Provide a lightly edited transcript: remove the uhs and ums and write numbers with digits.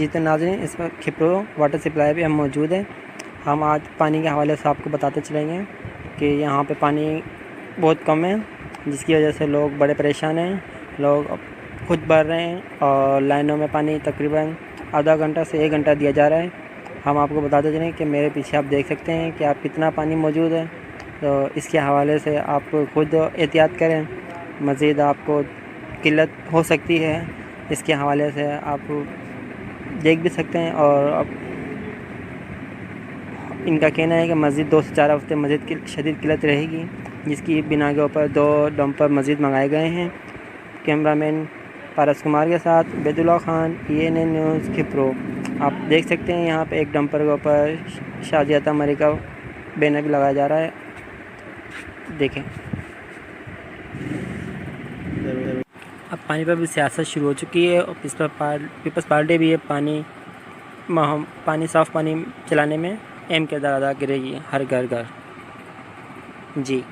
जी तो नाज़रीन, इस वक्त खिप्रो वाटर सप्लाई पे हम मौजूद हैं। हम आज पानी के हवाले से आपको बताते चलेंगे कि यहाँ पे पानी बहुत कम है, जिसकी वजह से लोग बड़े परेशान हैं। लोग खुद भर रहे हैं और लाइनों में पानी तकरीबन आधा घंटा से 1 घंटा दिया जा रहा है। हम आपको बताते चलें कि मेरे पीछे आप देख सकते हैं कि आप कितना पानी मौजूद है। तो इसके हवाले से आप खुद एहतियात करें, मज़ीद आपको किल्लत हो सकती है। इसके हवाले से आप देख भी सकते हैं। और अब इनका कहना है कि मज़ीद 2 से 4 हफ्ते मज़ीद की शदीद किल्लत रहेगी, जिसकी बिना के ऊपर 2 डंपर मज़ीद मंगाए गए हैं। कैमरामैन पारस कुमार के साथ बेदुल्ला खान, ENN न्यूज़ खिप्रो। आप देख सकते हैं यहाँ पे एक डंपर के ऊपर शाजियाता मरी का बैनर भी लगाया जा रहा है। देखें, अब पानी पर भी सियासत शुरू हो चुकी है और पीपल्स पार्टी भी है पानी साफ़ पानी चलाने में अहम किरदार अदा करेगी हर घर जी।